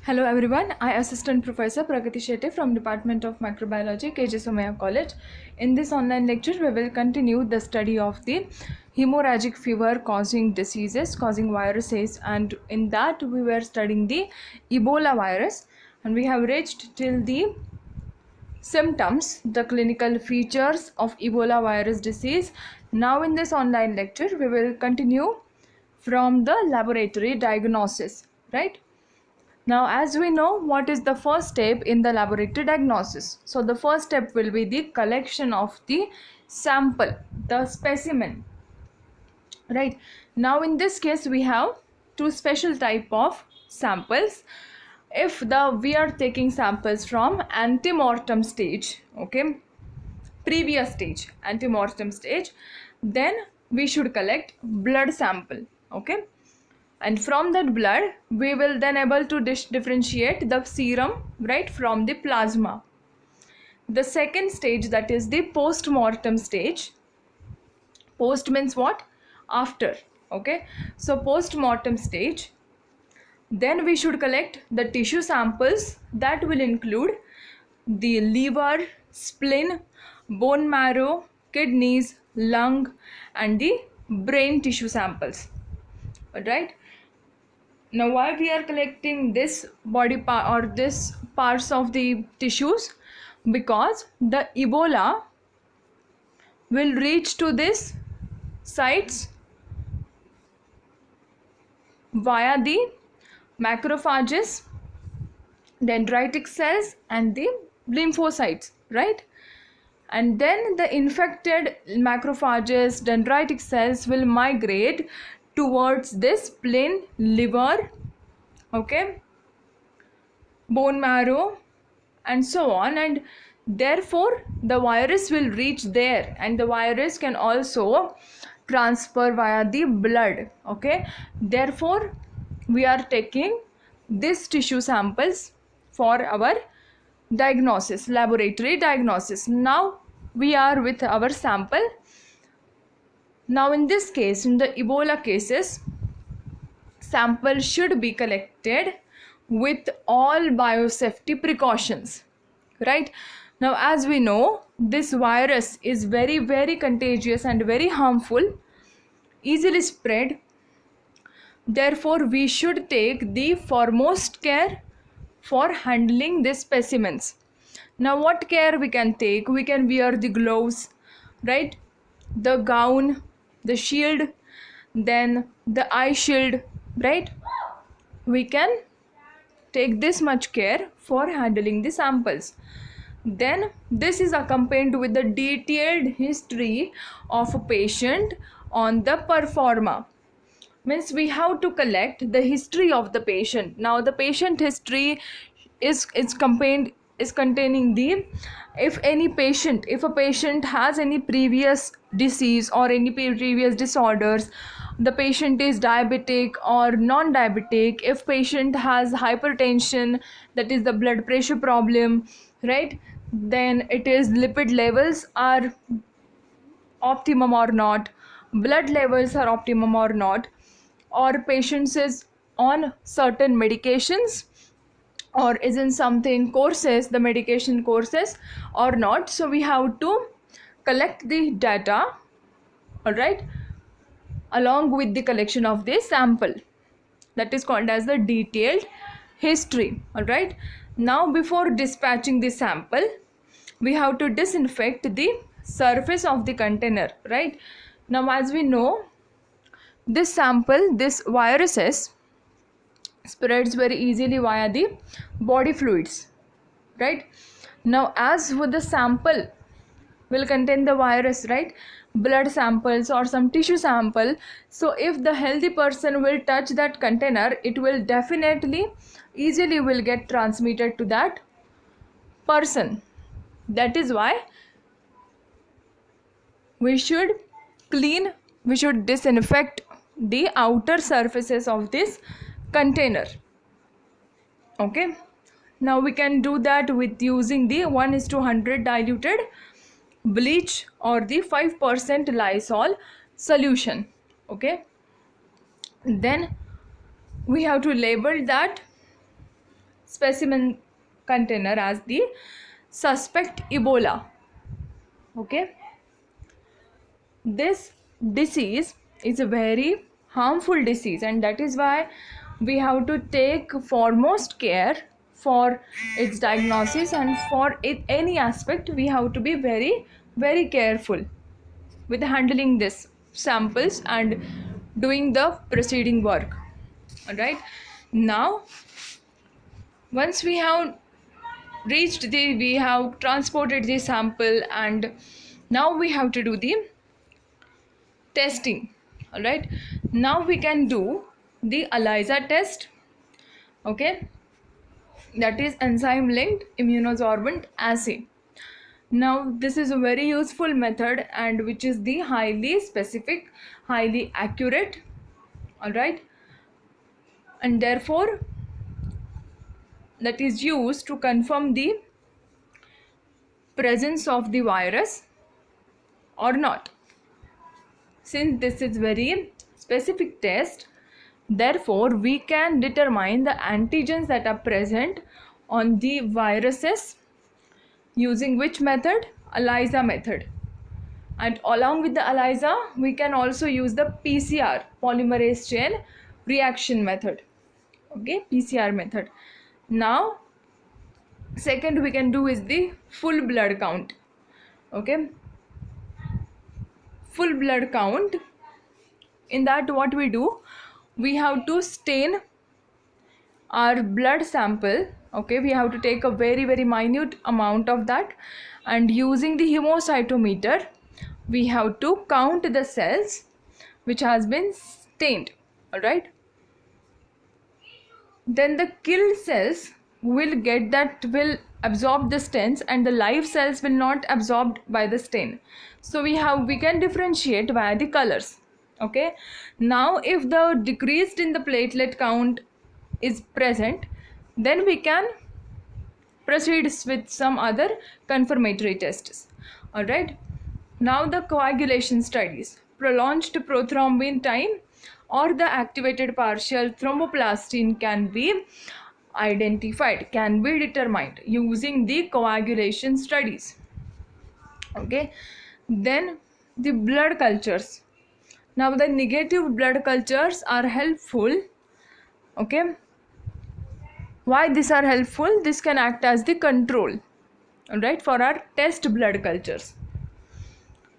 Hello everyone, I Assistant Professor Pragati Shetty from Department of Microbiology, KJ Somaiya College. In this online lecture, we will continue the study of the hemorrhagic fever causing diseases, causing viruses, and in that we were studying the Ebola virus, and we have reached till the symptoms, the clinical features of Ebola virus disease. Now in this online lecture, we will continue from the laboratory diagnosis, right? Now, as we know, what is the first step in the laboratory diagnosis? So, the first step will be the collection of the sample, the specimen, right? Now, in this case, we have two special type of samples. If we are taking samples from antemortem stage, okay, previous stage, antemortem stage, then we should collect blood sample, okay, and from that blood we will then able to differentiate the serum, right, from the plasma. The second stage, that is the post-mortem stage. Post means what? After. Okay, so post-mortem stage, then we should collect the tissue samples that will include the liver, spleen, bone marrow, kidneys, lung, and the brain tissue samples, right? Now, why we are collecting this body part or this parts of the tissues? Because the Ebola will reach to this sites via the macrophages, dendritic cells, and the lymphocytes, right? And then the infected macrophages, dendritic cells will migrate towards this spleen, liver, okay, bone marrow, and so on, and therefore the virus will reach there, and the virus can also transfer via the blood, okay. Therefore we are taking these tissue samples for our diagnosis, laboratory diagnosis. Now we are with our sample. Now in this case, in the Ebola cases, sample should be collected with all biosafety precautions, right? Now, as we know, this virus is very contagious and very harmful, easily spread. Therefore we should take the foremost care for handling these specimens. Now, what care we can take? We can wear the gloves, right, the gown, the shield, then the eye shield, right? We can take this much care for handling the samples. Then this is accompanied with the detailed history of a patient on the performa. Means we have to collect the history of the patient. Now the patient history is containing the, if a patient has any previous disease or any previous disorders, the patient is diabetic or non-diabetic, if patient has hypertension, that is the blood pressure problem, right, then it is lipid levels are optimum or not, blood levels are optimum or not, or patients is on certain medications or is in something courses, the medication courses or not. So we have to collect the data, all right, along with the collection of the sample. That is called as the detailed history, all right. Now before dispatching the sample, we have to disinfect the surface of the container, right? Now, as we know, this sample, this viruses spreads very easily via the body fluids, right? Now, as with the sample will contain the virus, right, blood samples or some tissue sample, so if the healthy person will touch that container, it will definitely easily will get transmitted to that person. That is why we should disinfect the outer surfaces of this container, okay. Now we can do that with using the 1:100 diluted bleach or the 5% Lysol solution, okay. Then we have to label that specimen container as the suspect Ebola. Okay, this disease is a very harmful disease, and that is why we have to take foremost care for its diagnosis, and for it, any aspect we have to be very careful with handling this samples and doing the preceding work. All right, now once we have we have transported the sample, and now we have to do the testing. All right, now we can do the ELISA test. Okay, that is enzyme linked immunosorbent assay. Now this is a very useful method, and which is the highly specific, highly accurate. All right, and therefore that is used to confirm the presence of the virus or not. Since this is very specific test, therefore we can determine the antigens that are present on the viruses using which method? ELISA method. And along with the ELISA, we can also use the PCR, polymerase chain reaction method. Okay, PCR method. Now second we can do is the full blood count. Okay, full blood count. In that, what we do, we have to stain our blood sample. Okay, we have to take a very minute amount of that, and using the hemocytometer we have to count the cells which has been stained. All right, then the killed cells will absorb the stains, and the live cells will not absorbed by the stain. So we can differentiate via the colors. Okay, now if the decreased in the platelet count is present, then we can proceed with some other confirmatory tests. All right, now the coagulation studies, prolonged prothrombin time or the activated partial thromboplastin can be identified, can be determined using the coagulation studies. Okay, then the blood cultures. Now the negative blood cultures are helpful. Okay, why these are helpful? This can act as the control, all right, for our test blood cultures.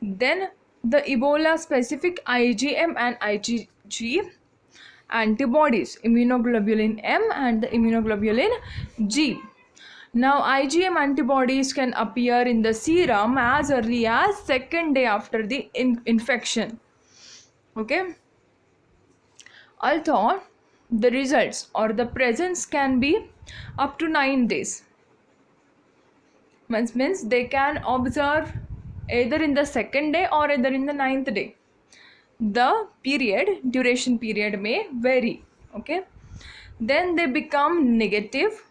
Then the Ebola specific IgM and IgG antibodies, immunoglobulin M and the immunoglobulin G. Now IgM antibodies can appear in the serum as early as second day after the infection. Okay, although the results or the presence can be up to 9 days. Means they can observe either in the second day or either in the 9th day. The duration period may vary. Okay, then they become negative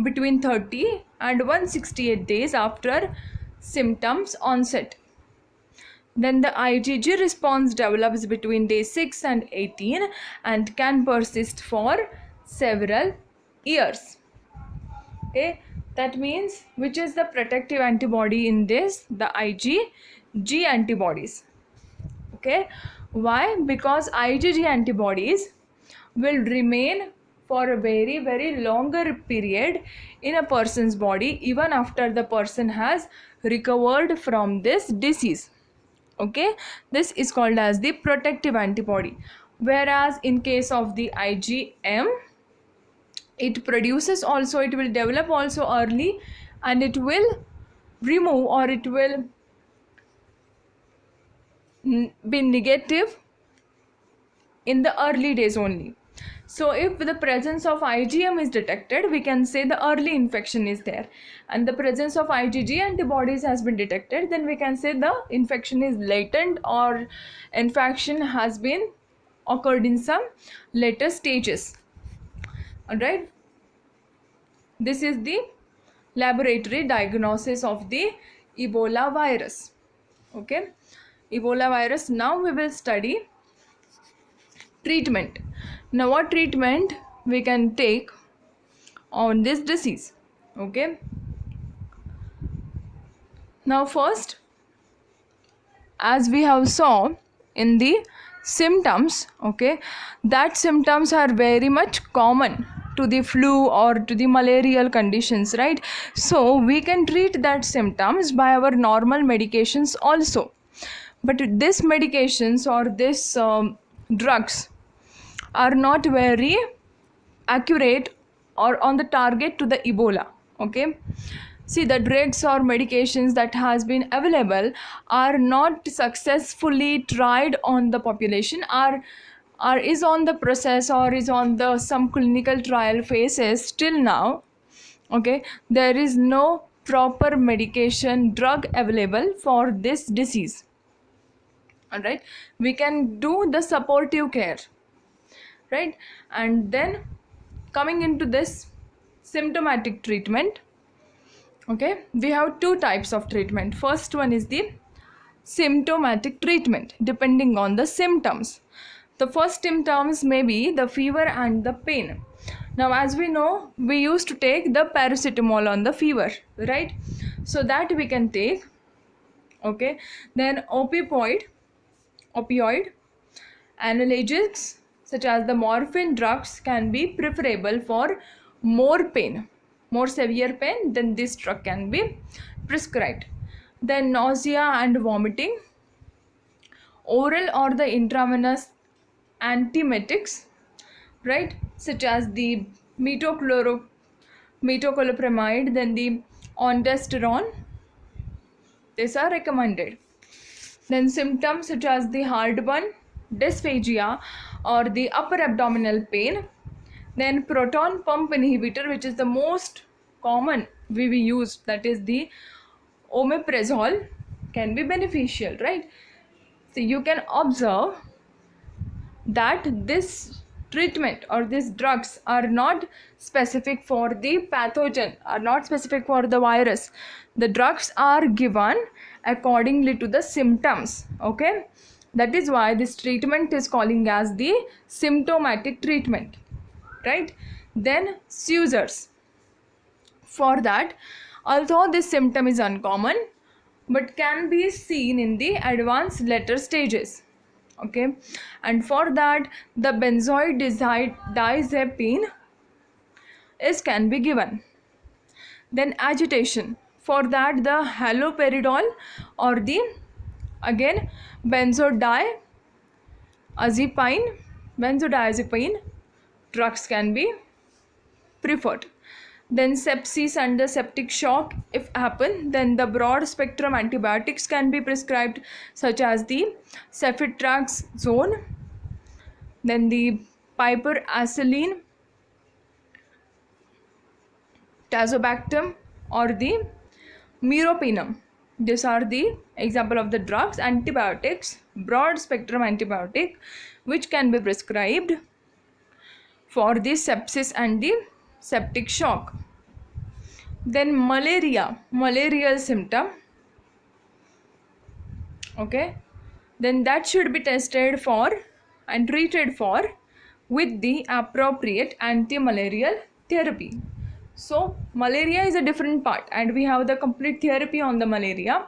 between 30 and 168 days after symptoms onset. Then the IgG response develops between day 6 and 18 and can persist for several years. Okay, that means which is the protective antibody in this? The IgG antibodies. Okay, why? Because IgG antibodies will remain for a very longer period in a person's body even after the person has recovered from this disease. Okay, this is called as the protective antibody. Whereas in case of the IgM, it will develop also early, and it will remove or it will be negative in the early days only. So if the presence of IgM is detected, we can say the early infection is there, and the presence of IgG antibodies has been detected, then we can say the infection is latent or infection has been occurred in some later stages. All right, this is the laboratory diagnosis of the Ebola virus. Okay, Ebola virus. Now we will study treatment. Now what treatment we can take? on this disease. Okay, now first, as we have saw in the symptoms, okay, that symptoms are very much common to the flu or to the malarial conditions, right? So we can treat that symptoms by our normal medications also, but this medications or this drugs are not very accurate or on the target to the Ebola. Okay, see, the drugs or medications that has been available are not successfully tried on the population, are is on the process or is on the some clinical trial phases still now. Okay, there is no proper medication drug available for this disease. All right, we can do the supportive care, right? And then coming into this symptomatic treatment, okay, we have two types of treatment. First one is the symptomatic treatment depending on the symptoms. The first symptoms may be the fever and the pain. Now, as we know, we used to take the paracetamol on the fever, right? So that we can take. Okay, then opioid analgesics such as the morphine drugs can be preferable for more pain, more severe pain, then this drug can be prescribed. Then nausea and vomiting, oral or the intravenous antiemetics, right, such as the metoclopramide, then the ondansetron, these are recommended. Then symptoms such as the heartburn, dysphagia or the upper abdominal pain. Then proton pump inhibitor, which is the most common we use, that is the omeprazole, can be beneficial, right? So you can observe that this treatment or these drugs are not specific for the pathogen, are not specific for the virus. The drugs are given accordingly to the symptoms. Okay, that is why this treatment is calling as the symptomatic treatment, right? Then seizures, for that, although this symptom is uncommon but can be seen in the advanced later stages. Okay, and for that the benzodiazepine is can be given. Then agitation, for that the haloperidol or the again benzodiazepine drugs can be preferred. Then sepsis and the septic shock if happen, then the broad spectrum antibiotics can be prescribed such as the ceftriaxone, then the piperacillin, tazobactam or the meropenem. These are the example of the drugs, antibiotics, broad spectrum antibiotic, which can be prescribed for the sepsis and the septic shock. Then malarial symptom, okay, then that should be tested for and treated for with the appropriate anti-malarial therapy. So malaria is a different part and we have the complete therapy on the malaria.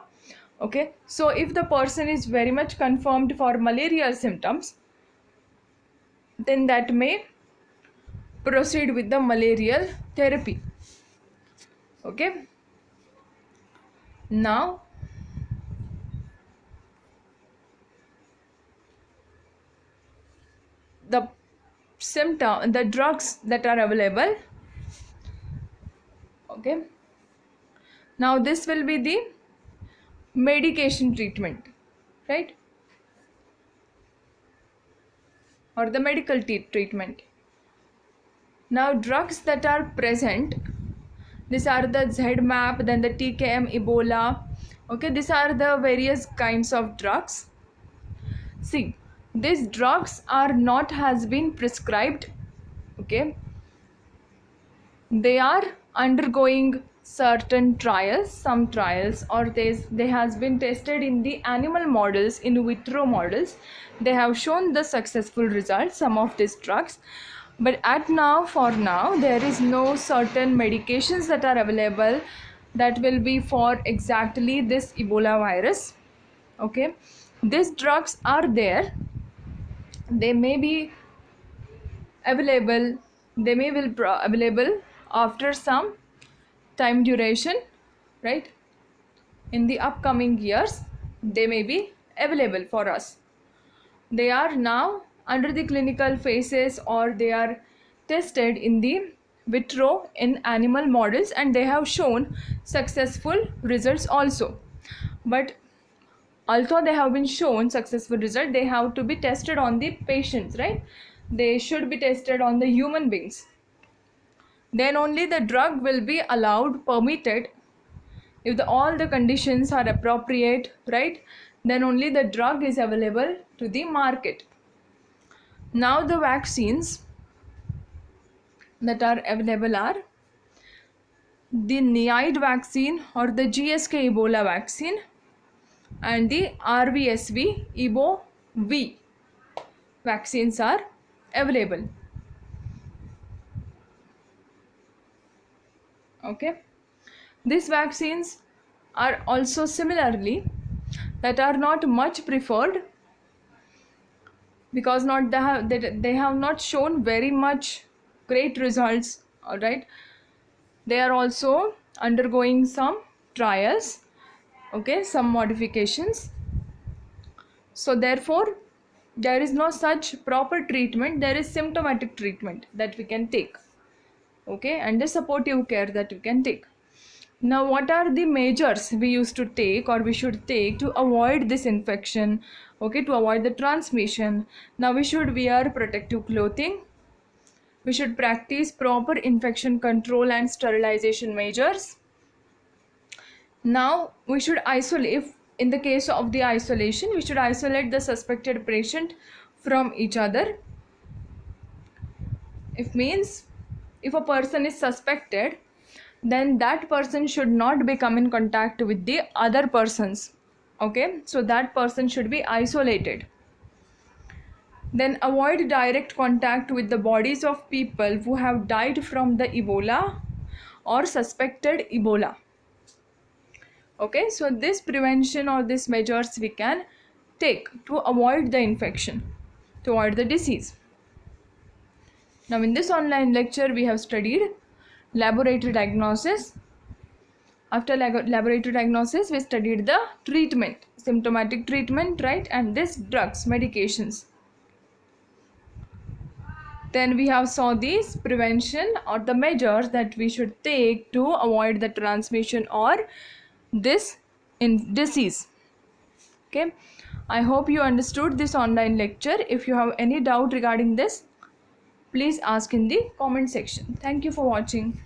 Okay, so if the person is very much confirmed for malarial symptoms, then that may proceed with the malarial therapy. Okay, now the drugs that are available. Okay, now this will be the medication treatment, right, or the medical treatment. Now drugs that are present, these are the ZMapp, then the TKM, Ebola. Okay, these are the various kinds of drugs. See, these drugs are not has been prescribed. Okay, they are undergoing certain trials, some trials, or they has been tested in the animal models, in vitro models. They have shown the successful results, some of these drugs, But for now, there is no certain medications that are available that will be for exactly this Ebola virus. Okay, these drugs are there. They may be available. They may will available after some time duration, right? In the upcoming years, they may be available for us. They are now under the clinical phases, or they are tested in the vitro in animal models, and they have shown successful results also. But although they have been shown successful result, they have to be tested on the patients, right? They should be tested on the human beings. Then only the drug will be allowed, permitted, if all the conditions are appropriate, right? Then only the drug is available to the market. Now the vaccines that are available are the NIAID vaccine or the GSK Ebola vaccine, and the RVSV Ebo V vaccines are available. Okay, these vaccines are also similarly that are not much preferred, because they have not shown very much great results. All right, they are also undergoing some trials, okay, some modifications. So therefore there is no such proper treatment. There is symptomatic treatment that we can take, okay, and the supportive care that we can take. Now, what are the measures we used to take, or we should take, to avoid this infection, okay, to avoid the transmission? Now we should wear protective clothing. We should practice proper infection control and sterilization measures. Now we should isolate. If in the case of the isolation, we should isolate the suspected patient from each other. If a person is suspected, then that person should not be come in contact with the other persons, okay, so that person should be isolated. Then avoid direct contact with the bodies of people who have died from the Ebola or suspected Ebola. Okay, so this prevention or these measures we can take to avoid the infection, to avoid the disease. Now in this online lecture we have studied laboratory diagnosis. After laboratory diagnosis, we studied the treatment, symptomatic treatment, right, and this drugs, medications. Then we have saw these prevention or the measures that we should take to avoid the transmission or this disease. Okay, I hope you understood this online lecture. If you have any doubt regarding this, please ask in the comment section. Thank you for watching.